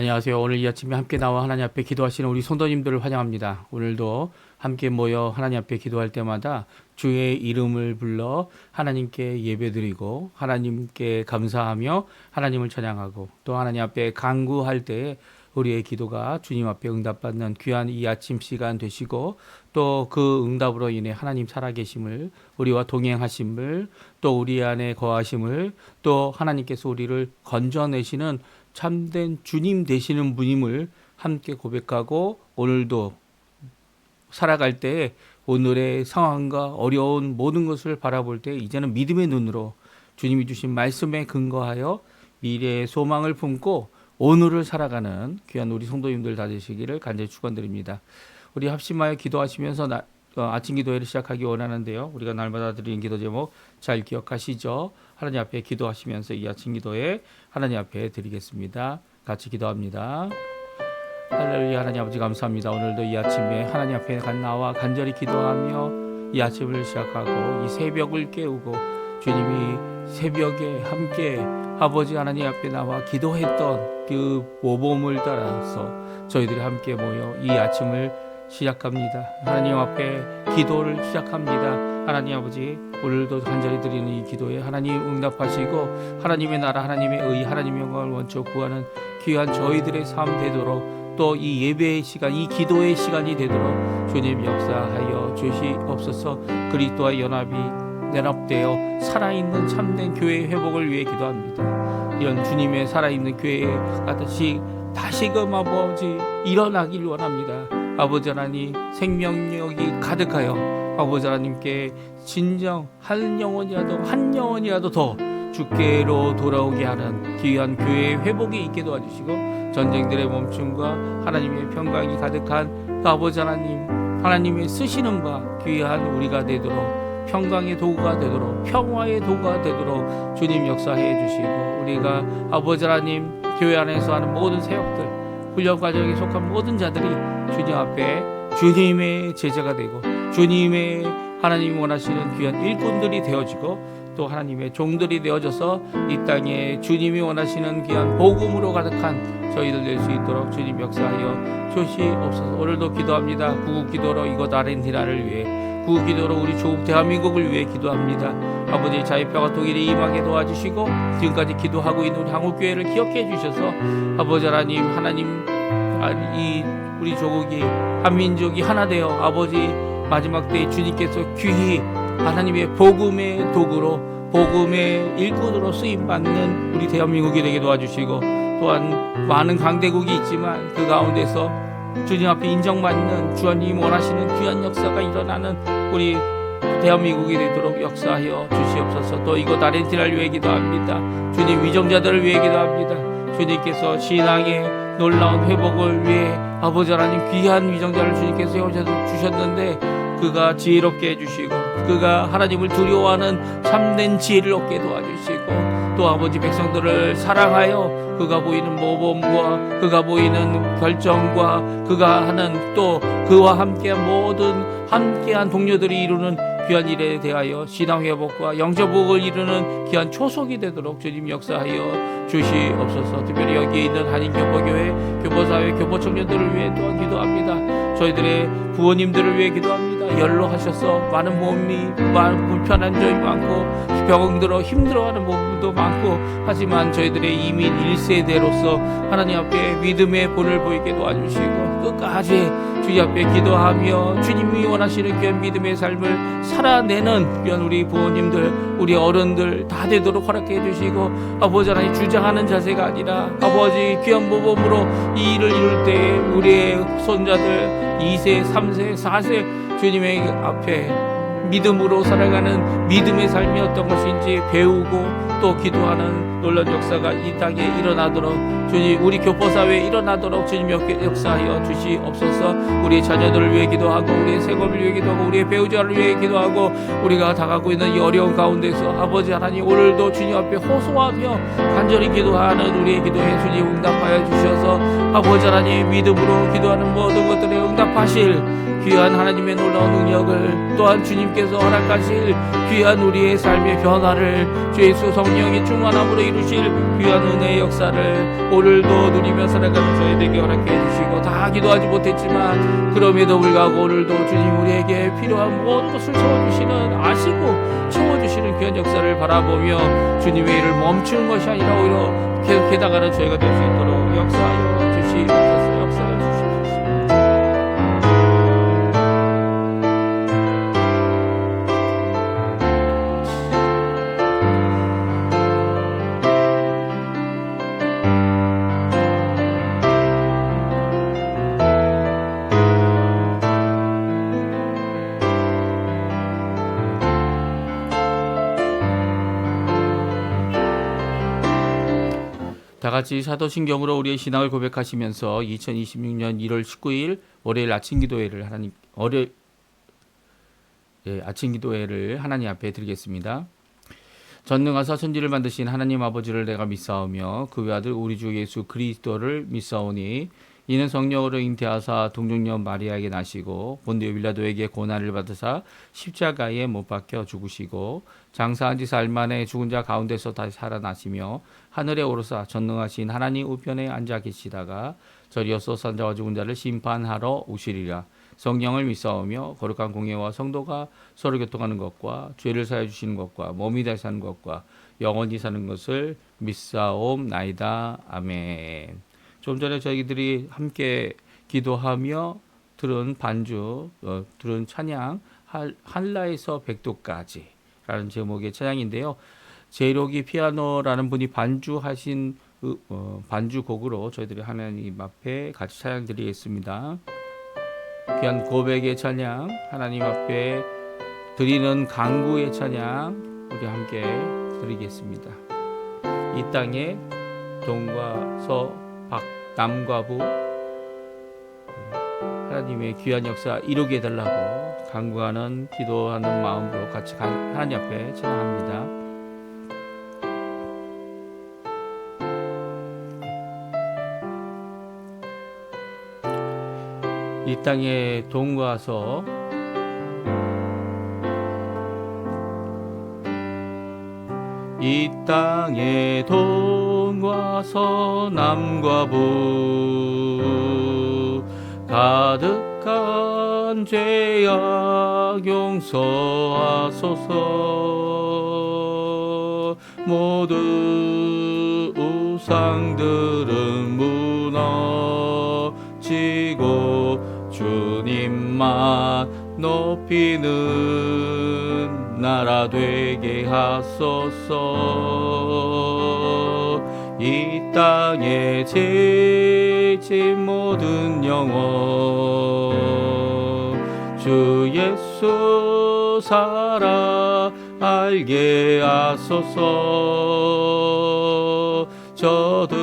안녕하세요. 오늘 이 아침에 함께 나와 하나님 앞에 기도하시는 우리 성도님들을 환영합니다. 오늘도 함께 모여 하나님 앞에 기도할 때마다 주의 이름을 불러 하나님께 예배드리고 하나님께 감사하며 하나님을 찬양하고 또 하나님 앞에 간구할 때에 우리의 기도가 주님 앞에 응답받는 귀한 이 아침 시간 되시고 또 그 응답으로 인해 하나님 살아계심을 우리와 동행하심을 또 우리 안에 거하심을 또 하나님께서 우리를 건져내시는 참된 주님 되시는 분임을 함께 고백하고 오늘도 살아갈 때 오늘의 상황과 어려운 모든 것을 바라볼 때 이제는 믿음의 눈으로 주님이 주신 말씀에 근거하여 미래의 소망을 품고 오늘을 살아가는 귀한 우리 성도님들 다 되시기를 간절히 축원드립니다. 우리 합심하여 기도하시면서 아침 기도회를 시작하기 원하는데요. 우리가 날마다 드리는 기도 제목 잘 기억하시죠? 하나님 앞에 기도하시면서 이 아침 기도회 하나님 앞에 드리겠습니다. 같이 기도합니다. 할렐루야. 하나님 아버지 감사합니다. 오늘도 이 아침에 하나님 앞에 나와 간절히 기도하며 이 아침을 시작하고 이 새벽을 깨우고 주님이 새벽에 함께 아버지 하나님 앞에 나와 기도했던 그 모범을 따라서 저희들이 함께 모여 이 아침을 시작합니다. 하나님 앞에 기도를 시작합니다. 하나님 아버지 오늘도 간절히 드리는 이 기도에 하나님 응답하시고 하나님의 나라 하나님의 의 하나님의 영광을 원초 구하는 귀한 저희들의 삶 되도록 또 이 예배의 시간 이 기도의 시간이 되도록 주님 역사하여 주시옵소서. 그리스도와 연합이 연합되어 살아있는 참된 교회의 회복을 위해 기도합니다. 이런 주님의 살아있는 교회가 다시금 아버지 일어나길 원합니다. 아버지 하나님 생명력이 가득하여 아버지 하나님께 진정 한 영혼이라도 더 주께로 돌아오게 하는 귀한 교회의 회복이 있게 도와주시고 전쟁들의 멈춤과 하나님의 평강이 가득한 아버지 하나님의 쓰시는 바 귀한 우리가 되도록 평강의 도구가 되도록 평화의 도구가 되도록 주님 역사해 주시고 우리가 아버지 하나님 교회 안에서 하는 모든 사역들 훈련 과정에 속한 모든 자들이 주님 앞에 주님의 제자가 되고 주님의 하나님이 원하시는 귀한 일꾼들이 되어지고 또 하나님의 종들이 되어져서 이 땅에 주님이 원하시는 귀한 복음으로 가득한 저희들 될 수 있도록 주님 역사하여 주시옵소서. 오늘도 기도합니다. 구국기도로 이곳 아르헨티나를 위해 구국기도로 우리 조국 대한민국을 위해 기도합니다. 아버지 자유평화 통일이 임하게 도와주시고 지금까지 기도하고 있는 우리 한국교회를 기억해 주셔서 아버지 하나님 이 우리 조국이 한민족이 하나 되어 아버지 마지막 때에 주님께서 귀히 하나님의 복음의 도구로 복음의 일꾼으로 쓰임받는 우리 대한민국이 되게 도와주시고 또한 많은 강대국이 있지만 그 가운데서 주님 앞에 인정받는 주님 원하시는 귀한 역사가 일어나는 우리 대한민국이 되도록 역사하여 주시옵소서. 또 이곳 아르헨티나를 위해 기도합니다. 주님 위정자들을 위해 기도합니다. 주님께서 신앙의 놀라운 회복을 위해 아버지 하나님 귀한 위정자를 주님께서 세워주셨는데 그가 지혜롭게 해주시고 그가 하나님을 두려워하는 참된 지혜를 얻게 도와주시고 또 아버지 백성들을 사랑하여 그가 보이는 모범과 그가 보이는 결정과 그가 하는 또 그와 함께한 모든 함께한 동료들이 이루는 귀한 일에 대하여 신앙회복과 영접복을 이루는 귀한 초석이 되도록 주님 역사하여 주시옵소서. 특별히 여기에 있는 한인교포교회, 교포사회, 교포청년들을 위해 또한 기도합니다. 저희들의 부모님들을 위해 기도합니다. 연로하셔서 많은 몸이 불편한 점이 많고 병들어 힘들어하는 부분도 많고 하지만 저희들의 이민 1세대로서 하나님 앞에 믿음의 본을 보이게 도와주시고 끝까지 주님 앞에 기도하며 주님이 원하시는 귀한 믿음의 삶을 살아내는 귀한 우리 부모님들 우리 어른들 다 되도록 허락해 주시고 아버지 하나님 주장하는 자세가 아니라 아버지 귀한 모범으로 이 일을 이룰 때 우리의 손자들 2세 3세 4세 주님의 앞에 믿음으로 살아가는 믿음의 삶이 어떤 것인지 배우고 또 기도하는 놀라운 역사가 이 땅에 일어나도록 주님 우리 교포사회에 일어나도록 주님 역사하여 주시옵소서. 우리의 자녀들을 위해 기도하고 우리의 생업을 위해 기도하고 우리의 배우자를 위해 기도하고 우리가 당하고 있는 이 어려운 가운데서 아버지 하나님 오늘도 주님 앞에 호소하며 간절히 기도하는 우리의 기도에 주님 응답하여 주셔서 아버지 하나님 믿음으로 기도하는 모든 것들에 응답하실 귀한 하나님의 놀라운 능력을 또한 주님께서 허락하실 귀한 우리의 삶의 변화를 주 예수 성령 영의 충만함으로 이루실 귀한 은혜의 역사를 오늘도 누리며 살아가는 저희에게 허락해 주시고, 다 기도하지 못했지만 그럼에도 불구하고 오늘도 주님 우리에게 필요한 모든 것을 채워주시는, 아시고 채워주시는 귀한 역사를 바라보며 주님의 일을 멈추는 것이 아니라 오히려 계속 해나가는 저희가 될 수 있도록 역사하여 주시옵소서. 역사하여 주시옵소서. 다 같이 사도신경으로 우리의 신앙을 고백하시면서 2026년 1월 19일 월요일 아침 기도회를 아침 기도회를 하나님 앞에 드리겠습니다. 전능하사 천지를 만드신 하나님 아버지를 내가 믿사오며 그 외아들 우리 주 예수 그리스도를 믿사오니 이는 성령으로 잉태하사 동정녀 마리아에게 나시고 본디오 빌라도에게 고난을 받으사 십자가에 못 박혀 죽으시고 장사한 지 사흘 만에 죽은 자 가운데서 다시 살아나시며 하늘에 오르사 전능하신 하나님 우편에 앉아 계시다가 저리어서 산자와 죽은 자를 심판하러 오시리라. 성령을 믿사오며 거룩한 공예와 성도가 서로 교통하는 것과 죄를 사해 주시는 것과 몸이 다시 사는 것과 영원히 사는 것을 믿사옵나이다. 아멘. 좀 전에 저희들이 함께 기도하며 들은 들은 찬양 한라에서 백도까지 라는 제목의 찬양인데요. 제이로기 피아노라는 분이 반주하신 반주곡으로 저희들이 하나님 앞에 같이 찬양 드리겠습니다. 귀한 고백의 찬양, 하나님 앞에 드리는 간구의 찬양 우리 함께 드리겠습니다. 이 땅에 동과 서 남과 부 하나님의 귀한 역사 이루게 해달라고 간구하는 기도하는 마음으로 같이 하나님 앞에 찬양합니다. 이 땅에 동과 서 이 땅에 동과 서남과 부 가득한 죄악 용서하소서. 모든 우상들은 무너지고 주님만 높이는 나라 되게 하소서. 이 땅에 죄진 모든 영혼 주 예수 살아 알게 하소서. 저들의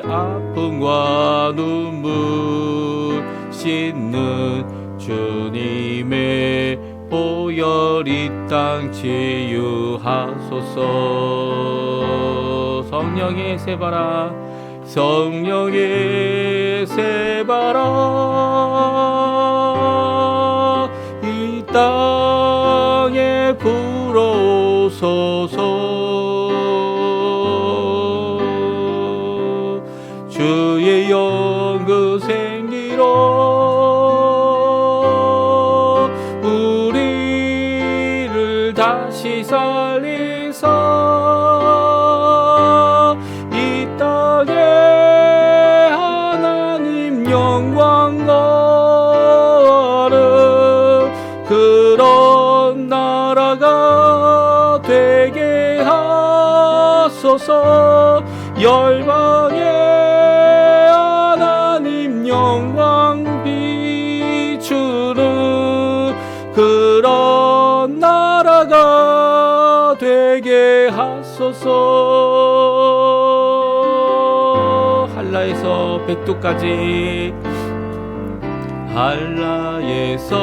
아픔과 눈물 씻는 주님의 보혈 이 땅 치유하소서. 성령의 새바라 성령의 새바라 이 땅에 불어오소서. 주의 영그 생기로 다시 살리사 이 땅에 하나님 영광 나는 그런 나라가 되게 하소서. 열방에 하나님 영광 비추는 그런 나라가 되게 하소서. 한라에서 백두까지 한라에서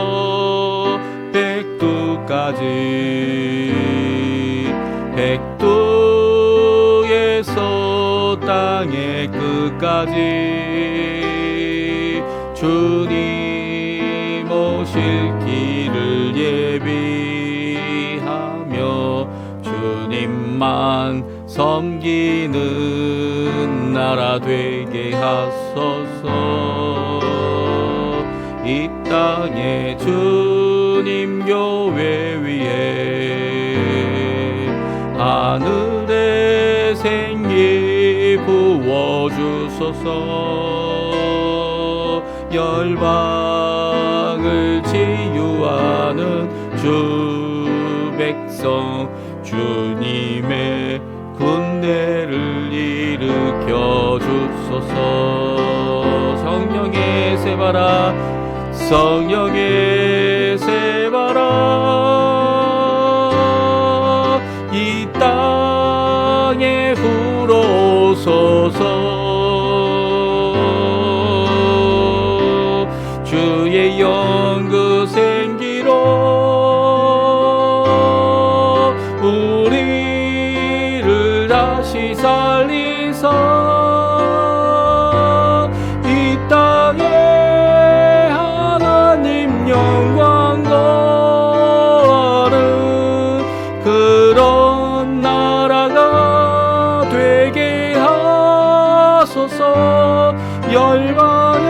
백두까지 백두에서 땅의 끝까지 주님 오실 길을 예비하며 주님 주님만 섬기는 나라 되게 하소서. 이 땅에 주님 교회 위에 하늘의 생기 부어주소서. 열방을 치유하는 주 백성 주님의 군대를 일으켜 주소서. 성령의 세바라 성령의 세바라 이 땅에 불어오소서. 주의 영 그 생기로 우리를 다시 살리사 이 땅에 하나님 영광 거하는 그런 나라가 되게 하소서. 열방에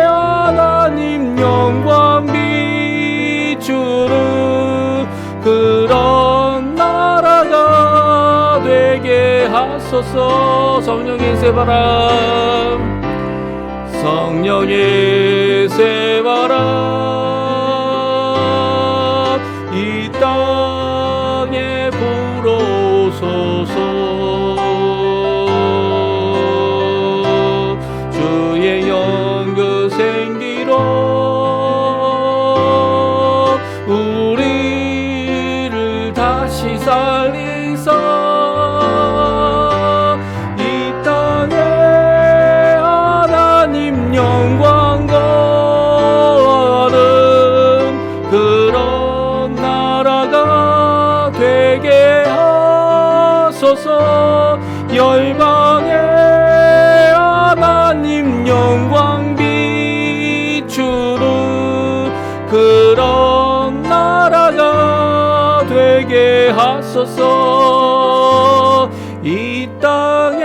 하나님 영광 비추는 그런 나라가 되게 하소서. 성령의 세바람 성령의 세바람 이 땅에 불어오소서. 주의 영 그 생기로 우리를 다시 살리사 이 땅에 하나님 영광 거하는 그런 나라가 되게 하소서. 열방에 하나님 영광 비추는 그런 나라가 되게 하소서. 이 땅에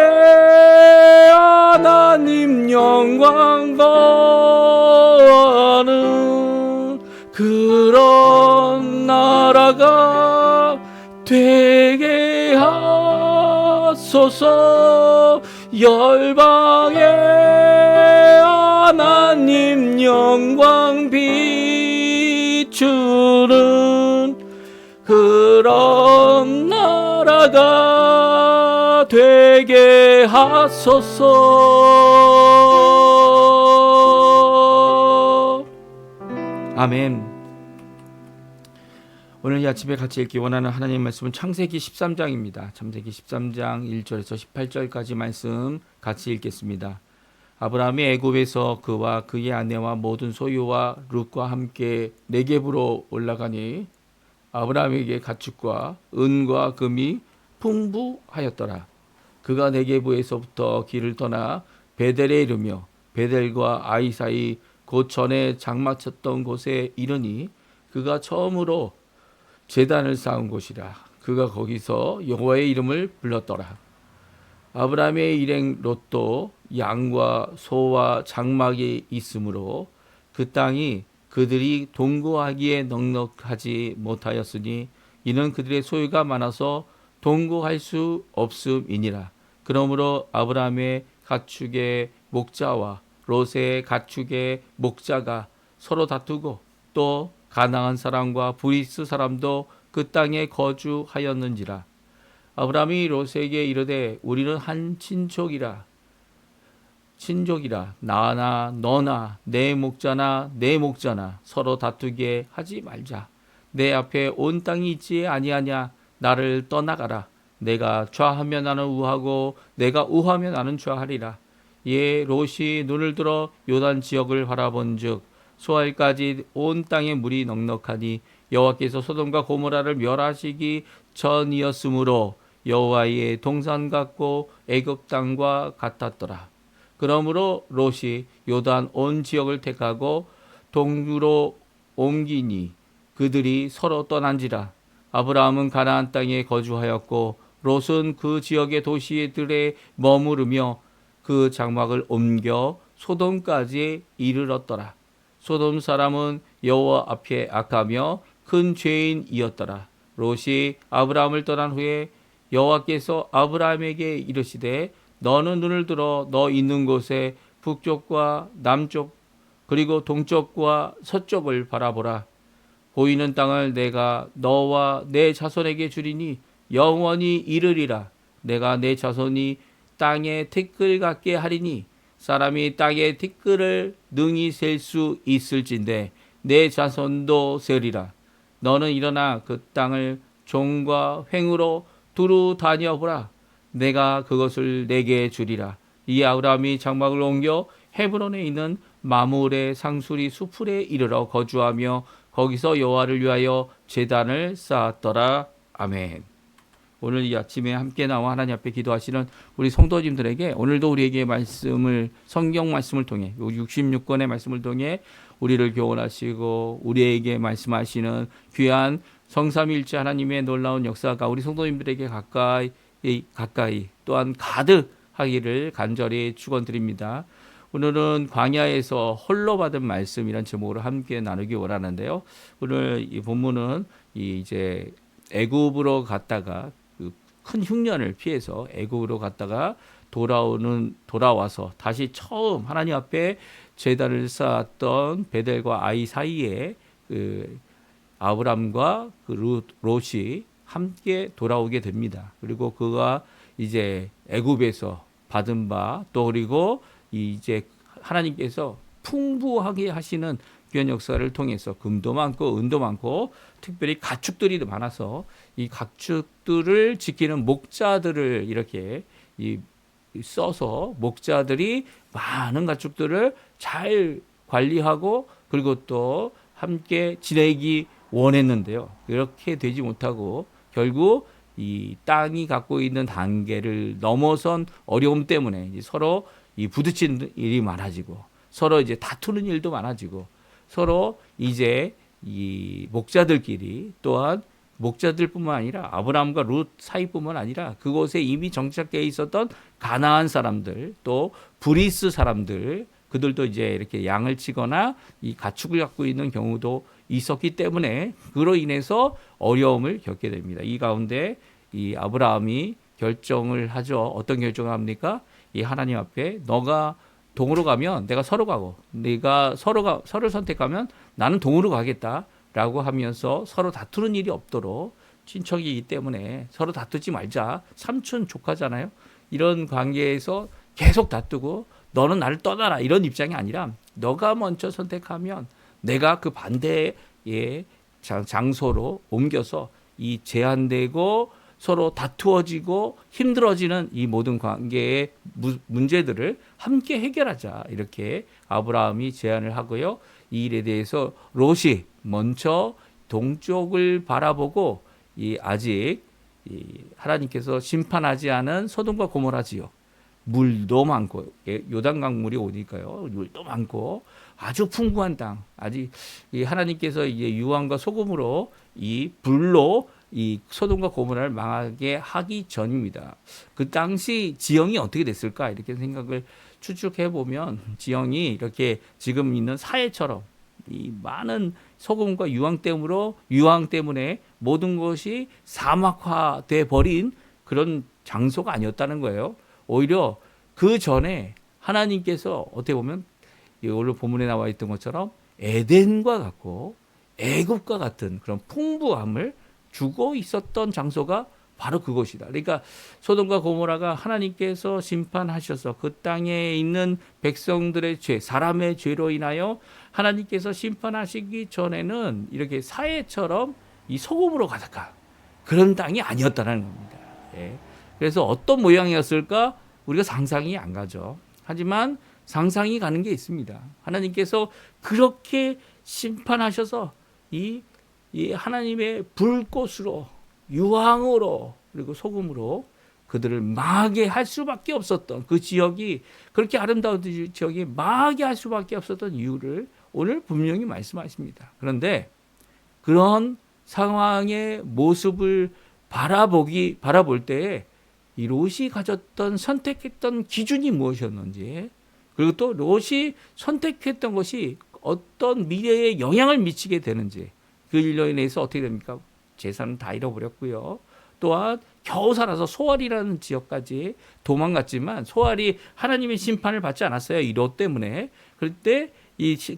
하나님 영광 거하는 그런 나라가 되게 하소서. 열방에 하나님 영광 비추는 그런 나라가 되게 하소서. 아멘. 오늘 이 아침에 같이 읽기 원하는 하나님 말씀은 창세기 13장입니다. 창세기 13장 1절에서 18절까지 말씀 같이 읽겠습니다. 아브라함이 애굽에서 그와 그의 아내와 모든 소유와 룻과 함께 네겝으로 올라가니 아브라함에게 가축과 은과 금이 풍부하였더라. 그가 네겝에서부터 길을 떠나 베델에 이르며 베델과 아이 사이 곧 전에 장막쳤던 곳에 이르니 그가 처음으로 제단을 쌓은 곳이라. 그가 거기서 여호와의 이름을 불렀더라. 아브라함의 일행 롯도 양과 소와 장막이 있으므로 그 땅이 그들이 동거하기에 넉넉하지 못하였으니 이는 그들의 소유가 많아서 동거할 수 없음이니라. 그러므로 아브라함의 가축의 목자와 롯의 가축의 목자가 서로 다투고 또 가나안 사람과 브리스 사람도 그 땅에 거주하였는지라. 아브라함이 롯에게 이르되 우리는 한 친족이라 나나 너나 내 목자나 내 목자나 서로 다투게 하지 말자. 내 앞에 온 땅이 있지 아니하냐. 나를 떠나가라. 내가 좌하면 나는 우하고 내가 우하면 나는 좌하리라. 이에 롯이 눈을 들어 요단 지역을 바라본즉 소알까지 온 땅에 물이 넉넉하니 여호와께서 소돔과 고모라를 멸하시기 전이었으므로 여호와의 동산 같고 애굽 땅과 같았더라. 그러므로 롯이 요단 온 지역을 택하고 동으로 옮기니 그들이 서로 떠난지라. 아브라함은 가나안 땅에 거주하였고 롯은 그 지역의 도시들에 머무르며 그 장막을 옮겨 소돔까지 이르렀더라. 소돔 사람은 여호와 앞에 악하며 큰 죄인이었더라. 롯이 아브라함을 떠난 후에 여호와께서 아브라함에게 이르시되 너는 눈을 들어 너 있는 곳에 북쪽과 남쪽 그리고 동쪽과 서쪽을 바라보라. 보이는 땅을 내가 너와 내 자손에게 주리니 영원히 이르리라. 내가 내 자손이 땅에 티끌 같게 하리니 사람이 땅의 티끌을 능히 셀 수 있을진데 내 자손도 세리라. 너는 일어나 그 땅을 종과 횡으로 두루 다녀보라. 내가 그것을 내게 주리라. 이 아브라함이 장막을 옮겨 헤브론에 있는 마물의 상수리 수풀에 이르러 거주하며 거기서 여호와를 위하여 제단을 쌓았더라. 아멘. 오늘 이 아침에 함께 나와 하나님 앞에 기도하시는 우리 성도님들에게 오늘도 우리에게 말씀을 성경 말씀을 통해 66권의 말씀을 통해 우리를 교훈하시고 우리에게 말씀하시는 귀한 성삼위일체 하나님의 놀라운 역사가 우리 성도님들에게 가까이 또한 가득하기를 간절히 축원드립니다. 오늘은 광야에서 홀로 받은 말씀이란 제목으로 함께 나누기 원하는데요. 오늘 이 본문은 이제 애굽으로 갔다가 그 큰 흉년을 피해서 애굽으로 갔다가 돌아와서 다시 처음 하나님 앞에 제단을 쌓았던 베델과 아이 사이에 그 아브람과 그 롯이 함께 돌아오게 됩니다. 그리고 그가 이제 애굽에서 받은 바 또 그리고 이제 하나님께서 풍부하게 하시는 귀한 역사를 통해서 금도 많고 은도 많고 특별히 가축들이 많아서 이 가축들을 지키는 목자들을 이렇게 써서 목자들이 많은 가축들을 잘 관리하고 그리고 또 함께 지내기 원했는데요. 그렇게 되지 못하고 결국 이 땅이 갖고 있는 단계를 넘어선 어려움 때문에 서로 이 부딪히는 일이 많아지고 서로 이제 다투는 일도 많아지고 서로 이제 이 목자들끼리 또한 목자들뿐만 아니라 아브라함과 룻 사이뿐만 아니라 그곳에 이미 정착해 있었던 가나안 사람들 또 브리스 사람들 그들도 이제 이렇게 양을 치거나 이 가축을 갖고 있는 경우도 있었기 때문에 그로 인해서 어려움을 겪게 됩니다. 이 가운데 이 아브라함이 결정을 하죠. 어떤 결정을 합니까? 이 하나님 앞에 너가 동으로 가면 내가 서로 가고 네가 서로를 선택하면 나는 동으로 가겠다라고 하면서 서로 다투는 일이 없도록 친척이기 때문에 서로 다투지 말자. 삼촌 조카잖아요. 이런 관계에서 계속 다투고 너는 나를 떠나라 이런 입장이 아니라 너가 먼저 선택하면 내가 그 반대의 장소로 옮겨서 이 제한되고 서로 다투어지고 힘들어지는 이 모든 관계의 문제들을 함께 해결하자. 이렇게 아브라함이 제안을 하고요. 이 일에 대해서 롯이 먼저 동쪽을 바라보고 아직 하나님께서 심판하지 않은 소돔과 고모라 지역 물도 많고 요단강물이 오니까요. 물도 많고 아주 풍부한 땅. 아직 하나님께서 이제 유황과 소금으로 이 불로 이 소돔과 고모라를 망하게 하기 전입니다. 그 당시 지형이 어떻게 됐을까 이렇게 생각을 추측해 보면 지형이 이렇게 지금 있는 사해처럼 이 많은 소금과 유황 때문에 모든 것이 사막화돼 버린 그런 장소가 아니었다는 거예요. 오히려 그 전에 하나님께서 어떻게 보면 오늘 본문에 나와 있던 것처럼 에덴과 같고 애굽과 같은 그런 풍부함을 주고 있었던 장소가 바로 그곳이다. 그러니까 소돔과 고모라가 하나님께서 심판하셔서 그 땅에 있는 백성들의 죄, 사람의 죄로 인하여 하나님께서 심판하시기 전에는 이렇게 사해처럼 이 소금으로 가득한 그런 땅이 아니었다는 겁니다. 예. 그래서 어떤 모양이었을까? 우리가 상상이 안 가죠. 하지만 상상이 가는 게 있습니다. 하나님께서 그렇게 심판하셔서 이 하나님의 불꽃으로 유황으로 그리고 소금으로 그들을 망하게 할 수밖에 없었던 그 지역이 그렇게 아름다운 지역이 망하게 할 수밖에 없었던 이유를 오늘 분명히 말씀하십니다. 그런데 그런 상황의 모습을 바라볼 때에 이 롯이 가졌던 선택했던 기준이 무엇이었는지, 그리고 또 롯이 선택했던 것이 어떤 미래에 영향을 미치게 되는지, 그 일로 인해서 어떻게 됩니까? 재산은 다 잃어버렸고요. 또한 겨우 살아서 소알이라는 지역까지 도망갔지만 소알이 하나님의 심판을 받지 않았어요. 이 롯 때문에. 그럴 때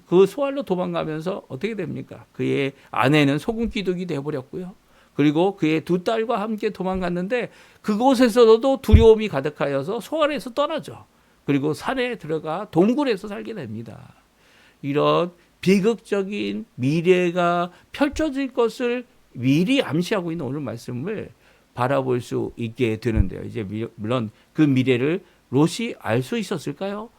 그 소알로 도망가면서 어떻게 됩니까? 그의 아내는 소금 기둥이 되어버렸고요. 그리고 그의 두 딸과 함께 도망갔는데 그곳에서도 두려움이 가득하여서 소알에서 떠나죠. 그리고 산에 들어가 동굴에서 살게 됩니다. 이런 비극적인 미래가 펼쳐질 것을 미리 암시하고 있는 오늘 말씀을 바라볼 수 있게 되는데요. 이제 물론 그 미래를 롯이 알 수 있었을까요?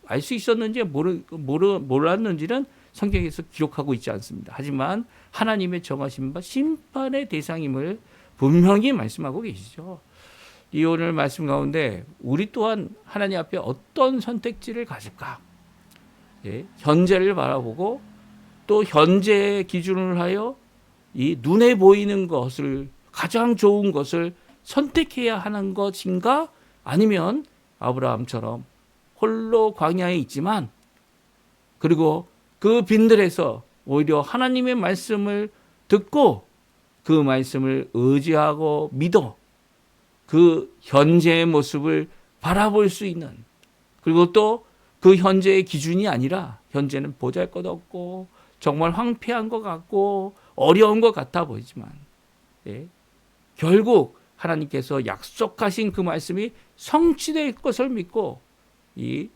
알 수 있었는지 몰랐는지는 성경에서 기록하고 있지 않습니다. 하지만 하나님의 정하신 바 심판의 대상임을 분명히 말씀하고 계시죠. 이 오늘 말씀 가운데 우리 또한 하나님 앞에 어떤 선택지를 가질까? 예, 현재를 바라보고 또 현재의 기준을 하여 이 눈에 보이는 것을 가장 좋은 것을 선택해야 하는 것인가? 아니면 아브라함처럼 홀로 광야에 있지만 그리고 그 빈들에서 오히려 하나님의 말씀을 듣고 그 말씀을 의지하고 믿어 그 현재의 모습을 바라볼 수 있는, 그리고 또 그 현재의 기준이 아니라 현재는 보잘것없고 정말 황폐한 것 같고 어려운 것 같아 보이지만 결국 하나님께서 약속하신 그 말씀이 성취될 것을 믿고 이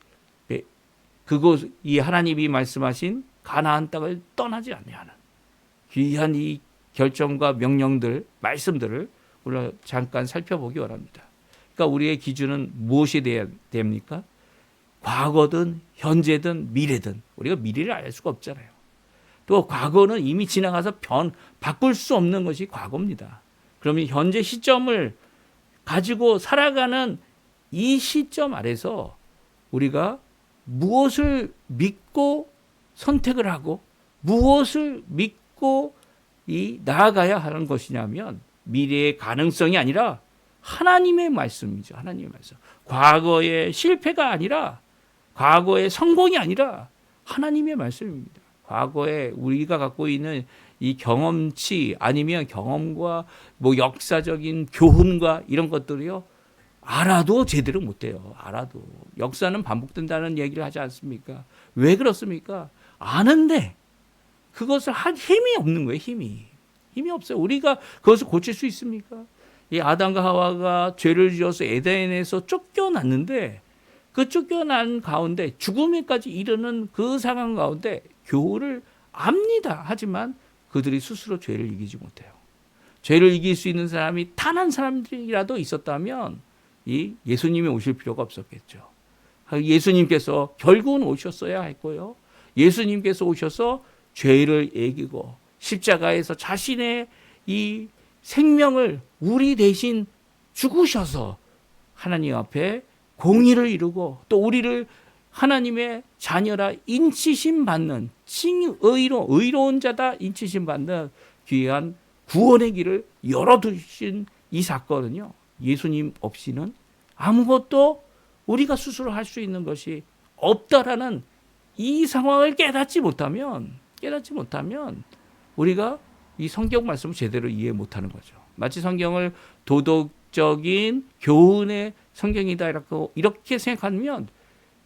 하나님이 말씀하신 가나안 땅을 떠나지 않냐는 귀한 이 결정과 명령들, 말씀들을 우리가 잠깐 살펴보기 원합니다. 그러니까 우리의 기준은 무엇이 되어야 됩니까? 과거든 현재든 미래든 우리가 미래를 알 수가 없잖아요. 또 과거는 이미 지나가서 바꿀 수 없는 것이 과거입니다. 그러면 현재 시점을 가지고 살아가는 이 시점 아래서 우리가 무엇을 믿고 선택을 하고 무엇을 믿고 나아가야 하는 것이냐면 미래의 가능성이 아니라 하나님의 말씀이죠. 하나님의 말씀. 과거의 실패가 아니라 과거의 성공이 아니라 하나님의 말씀입니다. 과거에 우리가 갖고 있는 이 경험치 아니면 경험과 역사적인 교훈과 이런 것들이요. 알아도 제대로 못해요. 알아도. 역사는 반복된다는 얘기를 하지 않습니까? 왜 그렇습니까? 아는데 그것을 한 힘이 없는 거예요. 힘이 없어요. 우리가 그것을 고칠 수 있습니까? 이 아담과 하와가 죄를 지어서 에덴에서 쫓겨났는데 그 쫓겨난 가운데 죽음에까지 이르는 그 상황 가운데 교훈을 압니다. 하지만 그들이 스스로 죄를 이기지 못해요. 죄를 이길 수 있는 사람이 단 한 사람들이라도 있었다면 이 예수님이 오실 필요가 없었겠죠. 예수님께서 결국은 오셨어야 했고요. 예수님께서 오셔서 죄를 이기고 십자가에서 자신의 이 생명을 우리 대신 죽으셔서 하나님 앞에 공의를 이루고 또 우리를 하나님의 자녀라 인치심 받는 의로운 자다 인치심 받는 귀한 구원의 길을 열어두신 이 사건은요. 예수님 없이는 아무것도 우리가 스스로 할 수 있는 것이 없다라는 이 상황을 깨닫지 못하면 우리가 이 성경 말씀을 제대로 이해 못하는 거죠. 마치 성경을 도덕적인 교훈의 성경이다 이렇게 생각하면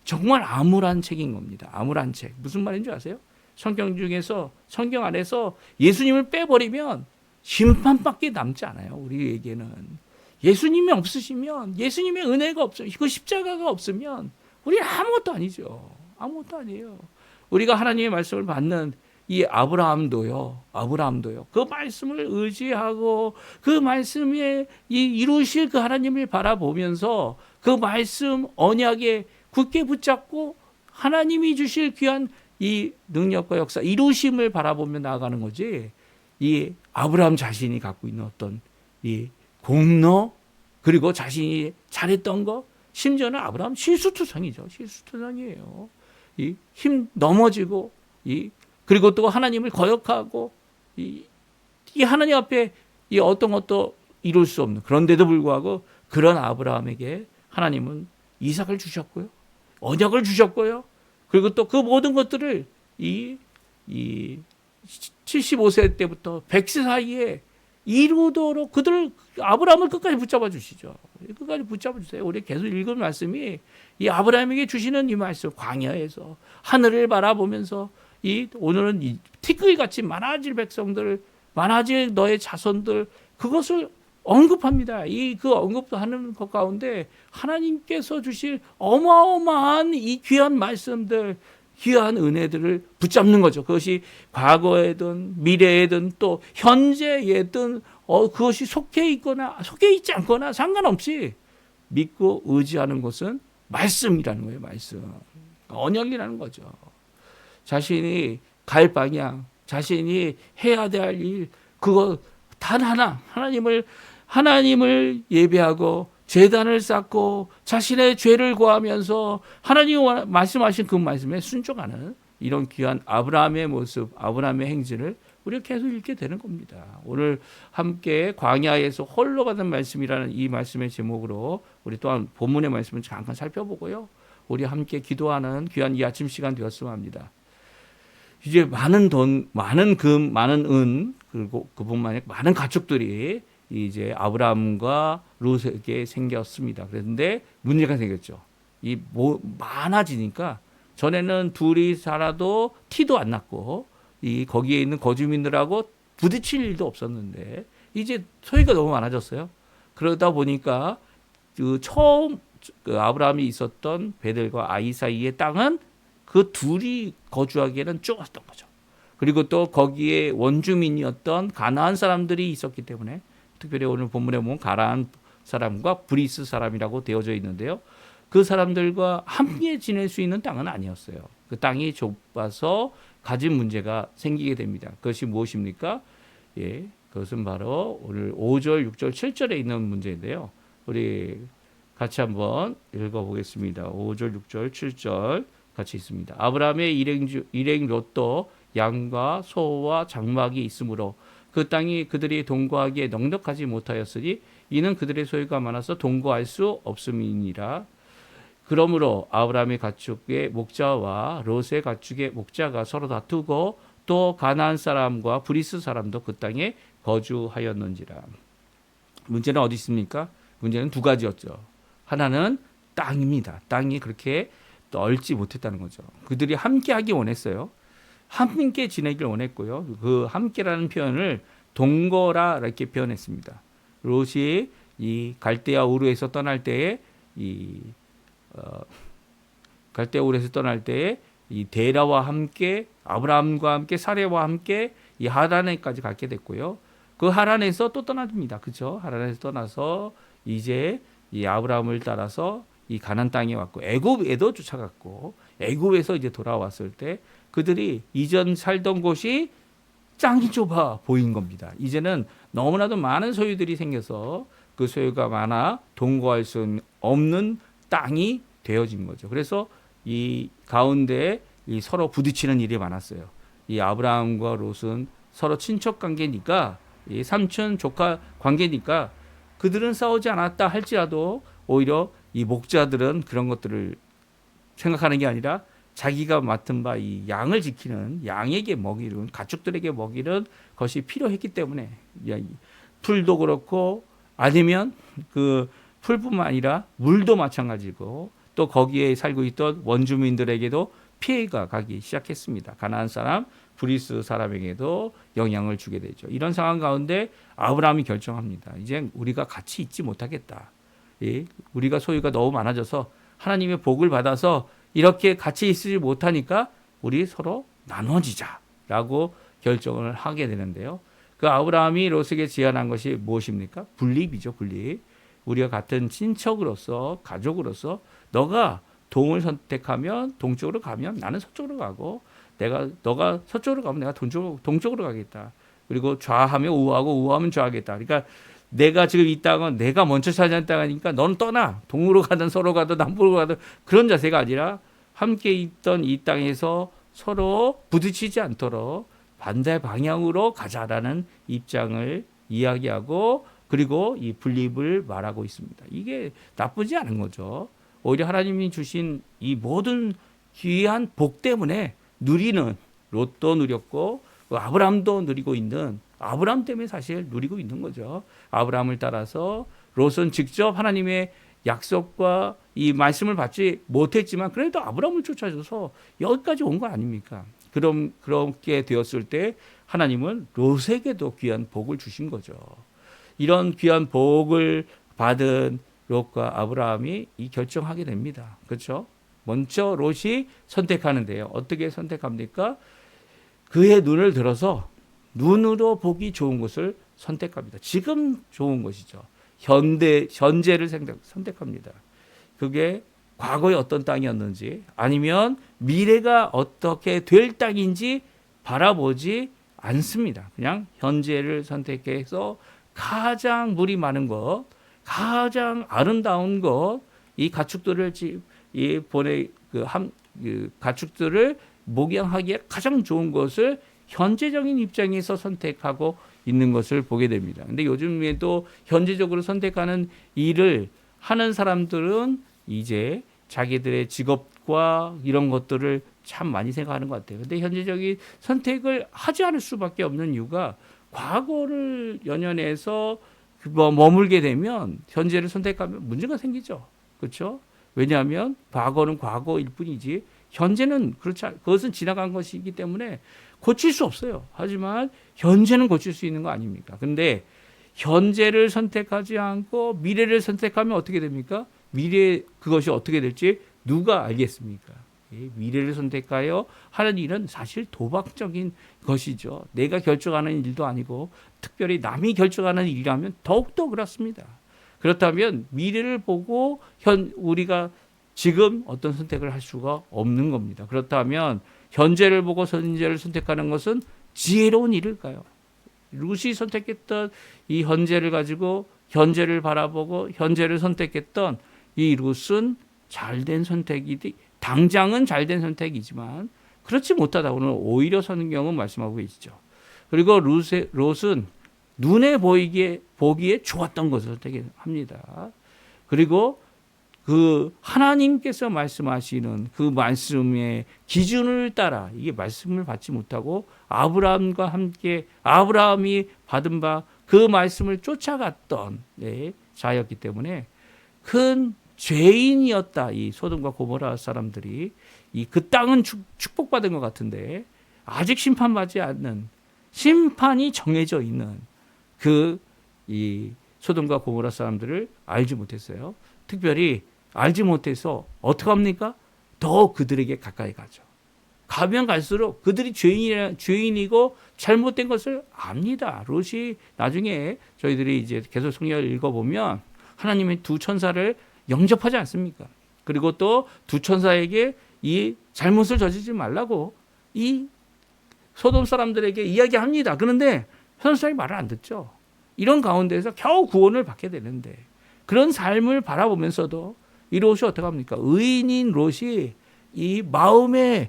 정말 암울한 책인 겁니다. 암울한 책. 무슨 말인지 아세요? 성경 안에서 예수님을 빼버리면 심판밖에 남지 않아요. 우리에게는. 예수님이 없으시면, 예수님의 은혜가 없으면, 그 십자가가 없으면 우리 아무것도 아니죠. 아무것도 아니에요. 우리가 하나님의 말씀을 받는 이 아브라함도요. 그 말씀을 의지하고 그 말씀에 이루실 그 하나님을 바라보면서 그 말씀 언약에 굳게 붙잡고 하나님이 주실 귀한 이 능력과 역사, 이루심을 바라보며 나아가는 거지. 이 아브라함 자신이 갖고 있는 어떤 이 공로, 그리고 자신이 잘했던 거, 심지어는 아브라함 실수투성이죠. 실수투성이에요. 이 힘 넘어지고, 그리고 또 하나님을 거역하고, 이 하나님 앞에 이 어떤 것도 이룰 수 없는, 그런데도 불구하고 그런 아브라함에게 하나님은 이삭을 주셨고요, 언약을 주셨고요, 그리고 또 그 모든 것들을 이 75세 때부터 100세 사이에 이루도록 아브라함을 끝까지 붙잡아 주시죠. 끝까지 붙잡아 주세요. 우리 계속 읽은 말씀이 이 아브라함에게 주시는 이 말씀, 광야에서 하늘을 바라보면서 오늘은 이 티끌같이 많아질 백성들, 많아질 너의 자손들, 그것을 언급합니다. 그 언급하는 것 가운데 하나님께서 주실 어마어마한 이 귀한 말씀들, 귀한 은혜들을 붙잡는 거죠. 그것이 과거에든 미래에든 또 현재에든 그것이 속해 있거나 속해 있지 않거나 상관없이 믿고 의지하는 것은 말씀이라는 거예요. 말씀. 언약이라는 거죠. 자신이 갈 방향, 자신이 해야 될 일, 그거 단 하나, 하나님을 예배하고 제단을 쌓고 자신의 죄를 고하면서 하나님이 말씀하신 그 말씀에 순종하는 이런 귀한 아브라함의 모습, 아브라함의 행진을 우리가 계속 읽게 되는 겁니다. 오늘 함께 광야에서 홀로 가는 말씀이라는 이 말씀의 제목으로 우리 또한 본문의 말씀을 잠깐 살펴보고요, 우리 함께 기도하는 귀한 이 아침 시간 되었으면 합니다. 이제 많은 돈, 많은 금, 많은 은, 그리고 그뿐만 아니라 많은 가축들이 이제 아브라함과 롯에게 생겼습니다. 그런데 문제가 생겼죠. 많아지니까 전에는 둘이 살아도 티도 안 났고 거기에 있는 거주민들하고 부딪힐 일도 없었는데 이제 소유가 너무 많아졌어요. 그러다 보니까 처음 아브라함이 있었던 베델과 아이 사이의 땅은 그 둘이 거주하기에는 좁았던 거죠. 그리고 또 거기에 원주민이었던 가나안 사람들이 있었기 때문에, 특별히 오늘 본문에 보면 가나안 사람과 브리스 사람이라고 되어져 있는데요, 그 사람들과 함께 지낼 수 있는 땅은 아니었어요. 그 땅이 좁아서 가진 문제가 생기게 됩니다. 그것이 무엇입니까? 그것은 바로 오늘 5절, 6절, 7절에 있는 문제인데요, 우리 같이 한번 읽어보겠습니다. 5절, 6절, 7절 같이 있습니다. 아브라함의 일행 롯도 양과 소와 장막이 있으므로 그 땅이 그들이 동거하기에 넉넉하지 못하였으니 이는 그들의 소유가 많아서 동거할 수 없음이니라. 그러므로 아브라함의 가축의 목자와 롯의 가축의 목자가 서로 다투고 또 가나안 사람과 브리스 사람도 그 땅에 거주하였는지라. 문제는 어디 있습니까? 문제는 두 가지였죠. 하나는 땅입니다. 땅이 그렇게 넓지 못했다는 거죠. 그들이 함께 하기 원했어요. 함께 지내기를 원했고요. 그 함께라는 표현을 동거라 이렇게 표현했습니다. 롯이 이 갈대아 우르에서 떠날 때에 이 데라와 함께 아브라함과 함께 사레와 함께 이 하란에까지 가게 됐고요. 그 하란에서 또 떠납니다. 그렇죠? 하란에서 떠나서 이제 이 아브라함을 따라서 이 가나안 땅에 왔고 애굽에도 쫓아갔고 애굽에서 이제 돌아왔을 때 그들이 이전 살던 곳이 땅이 좁아 보인 겁니다. 이제는 너무나도 많은 소유들이 생겨서 그 소유가 많아 동거할 수 없는 땅이 되어진 거죠. 그래서 이 가운데 서로 부딪히는 일이 많았어요. 이 아브라함과 롯은 서로 친척 관계니까, 이 삼촌 조카 관계니까 그들은 싸우지 않았다 할지라도 오히려 이 목자들은 그런 것들을 생각하는 게 아니라 자기가 맡은 바 이 양을 지키는, 양에게 먹이는, 가축들에게 먹이는 것이 필요했기 때문에 풀도 그렇고 아니면 그 풀뿐만 아니라 물도 마찬가지고 또 거기에 살고 있던 원주민들에게도 피해가 가기 시작했습니다. 가나안 사람, 브리스 사람에게도 영향을 주게 되죠. 이런 상황 가운데 아브라함이 결정합니다. 이제 우리가 같이 있지 못하겠다. 우리가 소유가 너무 많아져서 하나님의 복을 받아서 이렇게 같이 있지 못하니까 우리 서로 나눠지자라고 결정을 하게 되는데요. 그 아브라함이 롯에게 제안한 것이 무엇입니까? 분립이죠, 분립. 우리가 같은 친척으로서, 가족으로서 너가 동을 선택하면 동쪽으로 가면 나는 서쪽으로 가고, 너가 서쪽으로 가면 내가 동쪽으로 가겠다. 그리고 좌하면 우하고 우하면 좌하겠다. 그러니까 내가 지금 이 땅은 내가 먼저 차지한 땅이니까 너는 떠나. 동으로 가든 서로 가든 남북으로 가든 그런 자세가 아니라 함께 있던 이 땅에서 서로 부딪히지 않도록 반대 방향으로 가자라는 입장을 이야기하고 그리고 이 분립을 말하고 있습니다. 이게 나쁘지 않은 거죠. 오히려 하나님이 주신 이 모든 귀한 복 때문에 누리는 롯도 누렸고 아브라함도 누리고 있는 아브라함 때문에 사실 누리고 있는 거죠. 아브라함을 따라서 롯은 직접 하나님의 약속과 이 말씀을 받지 못했지만 그래도 아브라함을 쫓아줘서 여기까지 온 거 아닙니까? 그렇게 되었을 때 하나님은 롯에게도 귀한 복을 주신 거죠. 이런 귀한 복을 받은 롯과 아브라함이 이 결정하게 됩니다. 그렇죠? 먼저 롯이 선택하는데요. 어떻게 선택합니까? 그의 눈을 들어서 눈으로 보기 좋은 것을 선택합니다. 지금 좋은 것이죠. 현재를 선택합니다. 그게 과거에 어떤 땅이었는지 아니면 미래가 어떻게 될 땅인지 바라보지 않습니다. 그냥 현재를 선택해서 가장 물이 많은 것, 가장 아름다운 것, 이 가축들을 가축들을 목양하기에 가장 좋은 것을 현재적인 입장에서 선택하고 있는 것을 보게 됩니다. 근데 요즘에도 현재적으로 선택하는 일을 하는 사람들은 이제 자기들의 직업과 이런 것들을 참 많이 생각하는 것 같아요. 근데 현재적인 선택을 하지 않을 수밖에 없는 이유가 과거를 연연해서 머물게 되면 현재를 선택하면 문제가 생기죠. 그렇죠? 왜냐하면 과거는 과거일 뿐이지 현재는 그것은 지나간 것이기 때문에 고칠 수 없어요. 하지만 현재는 고칠 수 있는 거 아닙니까? 근데 현재를 선택하지 않고 미래를 선택하면 어떻게 됩니까? 그것이 어떻게 될지 누가 알겠습니까? 미래를 선택하여 하는 일은 사실 도박적인 것이죠. 내가 결정하는 일도 아니고 특별히 남이 결정하는 일이라면 더욱더 그렇습니다. 그렇다면 미래를 보고 우리가 지금 어떤 선택을 할 수가 없는 겁니다. 그렇다면 현재를 보고 현재를 선택하는 것은 지혜로운 일일까요? 룻이 선택했던 이 현재를 가지고 현재를 바라보고 현재를 선택했던 이 룻은 잘된 선택이지 당장은 잘된 선택이지만 그렇지 못하다고는 오히려 성경은 말씀하고 계시죠. 그리고 롯은 눈에 보기에 좋았던 것을 선택합니다. 그리고 그 하나님께서 말씀하시는 그 말씀의 기준을 따라 이게 말씀을 받지 못하고 아브라함과 함께 아브라함이 받은 바 그 말씀을 쫓아갔던 자였기 때문에 큰 죄인이었다. 이 소돔과 고모라 사람들이 그 땅은 축복받은 것 같은데 아직 심판받지 않는 심판이 정해져 있는 이 소돔과 고모라 사람들을 알지 못했어요. 특별히 알지 못해서 어떻게 합니까? 더 그들에게 가까이 가죠. 가면 갈수록 그들이 죄인이고 잘못된 것을 압니다. 롯이 나중에 저희들이 이제 계속 성경을 읽어보면 하나님의 두 천사를 영접하지 않습니까? 그리고 또 두 천사에게 이 잘못을 저지르지 말라고 이 소돔 사람들에게 이야기합니다. 그런데 소돔 사람이 말을 안 듣죠. 이런 가운데서 겨우 구원을 받게 되는데 그런 삶을 바라보면서도 이 롯이 어떻게 합니까? 의인인 롯이 이 마음의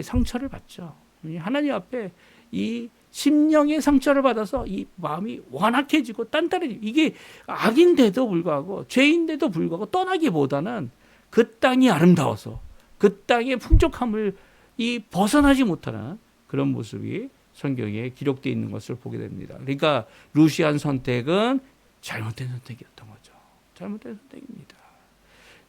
상처를 받죠. 하나님 앞에 이 심령의 상처를 받아서 이 마음이 완악해지고 단단해지고 이게 악인데도 불구하고 죄인데도 불구하고 떠나기보다는 그 땅이 아름다워서 그 땅의 풍족함을 벗어나지 못하는 그런 모습이 성경에 기록되어 있는 것을 보게 됩니다. 그러니까 룻이 한 선택은 잘못된 선택이었던 거죠. 잘못된 선택입니다.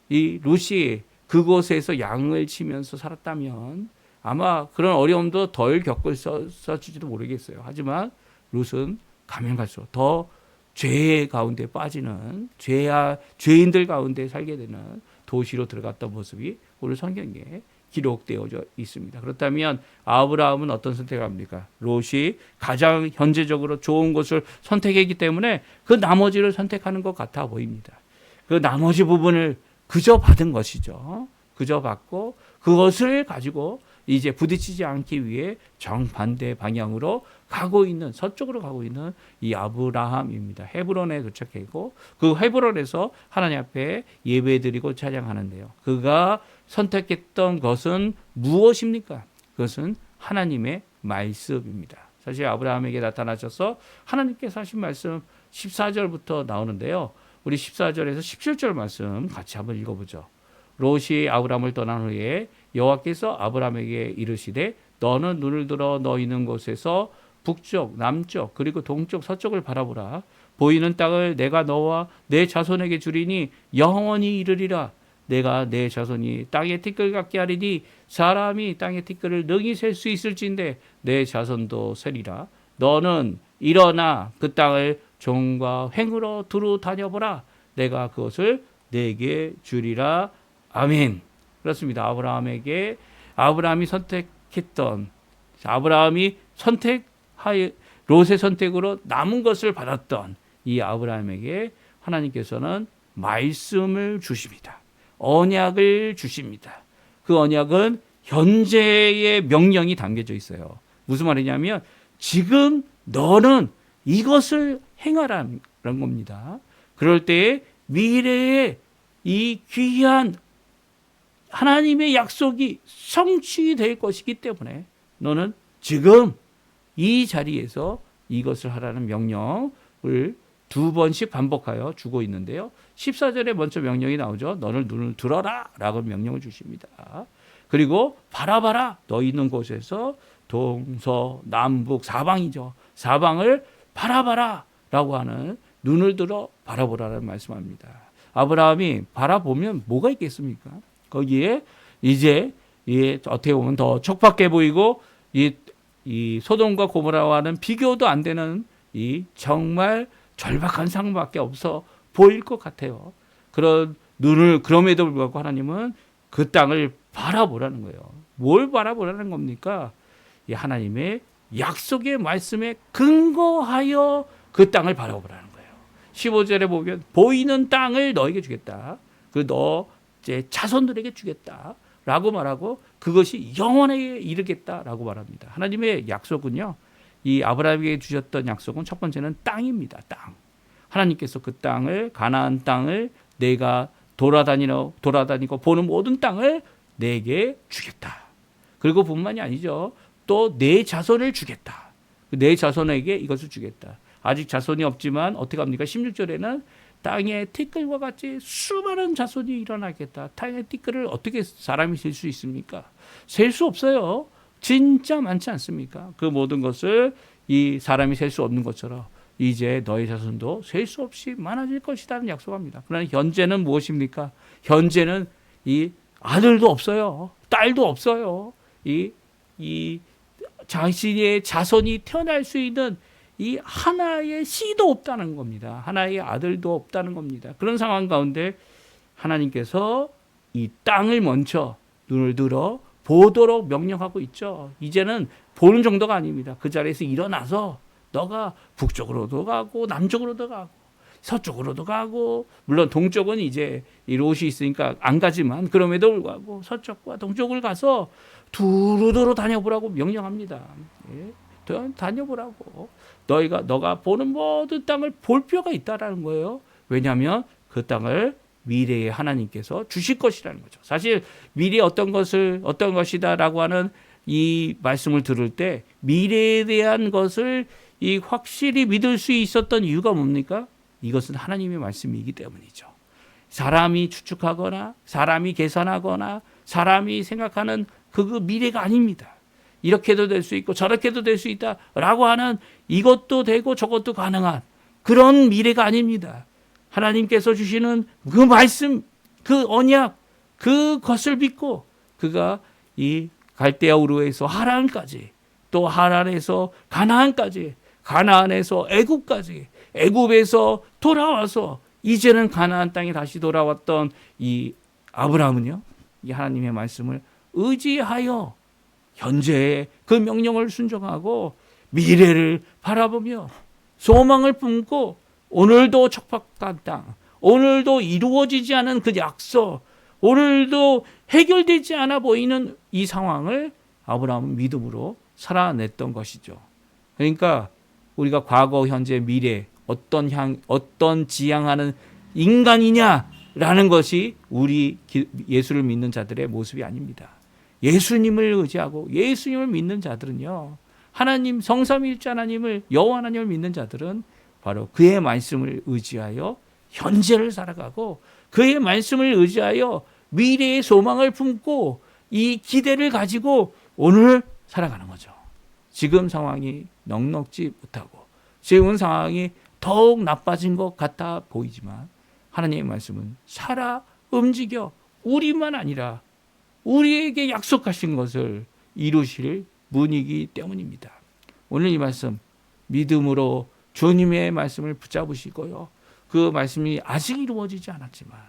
이 룻이 그곳에서 양을 치면서 살았다면 아마 그런 어려움도 덜 겪었을지도 모르겠어요. 하지만 룻은 가면 갈수록 더 죄 가운데 빠지는 죄인들 가운데 살게 되는 도시로 들어갔던 모습이 오늘 성경에 기록되어 있습니다. 그렇다면 아브라함은 어떤 선택을 합니까? 롯이 가장 현재적으로 좋은 것을 선택했기 때문에 그 나머지를 선택하는 것 같아 보입니다. 그 나머지 부분을 그저 받은 것이죠. 그저 받고 그것을 가지고 이제 부딪히지 않기 위해 정반대 방향으로 서쪽으로 가고 있는 이 아브라함입니다. 헤브론에 도착했고 그 헤브론에서 하나님 앞에 예배드리고 찬양하는데요. 그가 선택했던 것은 무엇입니까? 그것은 하나님의 말씀입니다. 사실 아브라함에게 나타나셔서 하나님께서 하신 말씀 14절부터 나오는데요. 우리 14절에서 17절 말씀 같이 한번 읽어보죠. 롯이 아브라함을 떠난 후에 여호와께서 아브라함에게 이르시되 너는 눈을 들어 너 있는 곳에서 북쪽, 남쪽, 그리고 동쪽, 서쪽을 바라보라. 보이는 땅을 내가 너와 내 자손에게 주리니 영원히 이르리라. 내가 내 자손이 땅의 티끌 같게 하리니 사람이 땅의 티끌을 능히 셀 수 있을진데 내 자손도 세리라. 너는 일어나 그 땅을 종과 횡으로 두루 다녀보라. 내가 그것을 내게 주리라. 아멘. 그렇습니다. 아브라함이 선택했던, 아브라함이 선택하여 롯의 선택으로 남은 것을 받았던 이 아브라함에게 하나님께서는 말씀을 주십니다. 언약을 주십니다. 그 언약은 현재의 명령이 담겨져 있어요. 무슨 말이냐면 지금 너는 이것을 행하라는 겁니다. 그럴 때에 미래에 이 귀한 하나님의 약속이 성취될 것이기 때문에 너는 지금 이 자리에서 이것을 하라는 명령을 2번씩 반복하여 주고 있는데요. 14절에 먼저 명령이 나오죠. 너는 눈을 들어라 라고 명령을 주십니다. 그리고 바라봐라. 너 있는 곳에서 동서 남북 사방이죠. 사방을 바라봐라 라고 하는 눈을 들어 바라보라는 말씀합니다. 아브라함이 바라보면 뭐가 있겠습니까? 거기에 이제 어떻게 보면 더 촉박해 보이고 이 소돔과 고모라와는 비교도 안 되는 이 정말 절박한 상황밖에 없어 보일 것 같아요. 그런 눈을 그럼에도 불구하고 하나님은 그 땅을 바라보라는 거예요. 뭘 바라보라는 겁니까? 이 하나님의 약속의 말씀에 근거하여 그 땅을 바라보라는 거예요. 15절에 보면 보이는 땅을 너에게 주겠다. 그 너 제 자손들에게 주겠다. 라고 말하고 그것이 영원에 이르겠다라고 말합니다. 하나님의 약속은요. 이 아브라함에게 주셨던 약속은 첫 번째는 땅입니다. 땅. 하나님께서 그 땅을 가나안 땅을 내가 돌아다니고 보는 모든 땅을 내게 주겠다. 그리고 뿐만이 아니죠. 또 내 자손을 주겠다. 내 자손에게 이것을 주겠다. 아직 자손이 없지만 어떻게 합니까? 16절에는 땅의 티끌과 같이 수많은 자손이 일어나겠다. 땅의 티끌을 어떻게 사람이 셀 수 있습니까? 셀 수 없어요. 진짜 많지 않습니까? 그 모든 것을 이 사람이 셀 수 없는 것처럼 이제 너의 자손도 셀 수 없이 많아질 것이라는 약속합니다. 그러나 현재는 무엇입니까? 현재는 이 아들도 없어요. 딸도 없어요. 이 자신의 자손이 태어날 수 있는 이 하나의 씨도 없다는 겁니다. 하나의 아들도 없다는 겁니다. 그런 상황 가운데 하나님께서 이 땅을 먼저 눈을 들어 보도록 명령하고 있죠. 이제는 보는 정도가 아닙니다. 그 자리에서 일어나서 너가 북쪽으로도 가고 남쪽으로도 가고 서쪽으로도 가고 물론 동쪽은 이제 이 롯이 있으니까 안 가지만 그럼에도 불구하고 서쪽과 동쪽을 가서 두루두루 다녀보라고 명령합니다. 예. 다녀보라고. 너가 보는 모든 땅을 볼 필요가 있다라는 거예요. 왜냐하면 그 땅을 미래에 하나님께서 주실 것이라는 거죠. 사실 미래에 어떤 것이다라고 하는 이 말씀을 들을 때 미래에 대한 것을 이 확실히 믿을 수 있었던 이유가 뭡니까? 이것은 하나님의 말씀이기 때문이죠. 사람이 추측하거나 사람이 계산하거나 사람이 생각하는 그 미래가 아닙니다. 이렇게도 될 수 있고 저렇게도 될 수 있다라고 하는 이것도 되고 저것도 가능한 그런 미래가 아닙니다. 하나님께서 주시는 그 말씀, 그 언약, 그것을 믿고 그가 이 갈대아 우르에서 하란까지 또 하란에서 가나안까지 가나안에서 애굽까지 애굽에서 돌아와서 이제는 가나안 땅에 다시 돌아왔던 이 아브라함은요. 이 하나님의 말씀을 의지하여 현재의 그 명령을 순종하고 미래를 바라보며 소망을 품고 오늘도 척박한 땅, 오늘도 이루어지지 않은 그 약속, 오늘도 해결되지 않아 보이는 이 상황을 아브라함은 믿음으로 살아냈던 것이죠. 그러니까 우리가 과거, 현재, 미래 어떤 지향하는 인간이냐라는 것이 우리 예수를 믿는 자들의 모습이 아닙니다. 예수님을 의지하고 예수님을 믿는 자들은요. 하나님 성삼위일체 하나님을 여호와 하나님을 믿는 자들은 바로 그의 말씀을 의지하여 현재를 살아가고 그의 말씀을 의지하여 미래의 소망을 품고 이 기대를 가지고 오늘 살아가는 거죠. 지금 상황이 넉넉지 못하고 지금 상황이 더욱 나빠진 것 같아 보이지만 하나님의 말씀은 살아 움직여 우리만 아니라 우리에게 약속하신 것을 이루실 분이기 때문입니다. 오늘 이 말씀 믿음으로 주님의 말씀을 붙잡으시고요. 그 말씀이 아직 이루어지지 않았지만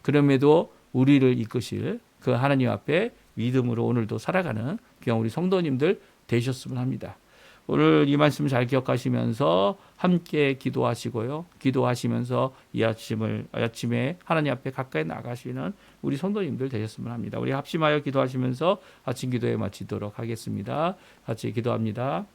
그럼에도 우리를 이끄실 그 하나님 앞에 믿음으로 오늘도 살아가는 귀한 우리 성도님들 되셨으면 합니다. 오늘 이 말씀 잘 기억하시면서 함께 기도하시고요. 기도하시면서 이 아침에 하나님 앞에 가까이 나가시는 우리 성도님들 되셨으면 합니다. 우리 합심하여 기도하시면서 아침 기도에 마치도록 하겠습니다. 같이 기도합니다.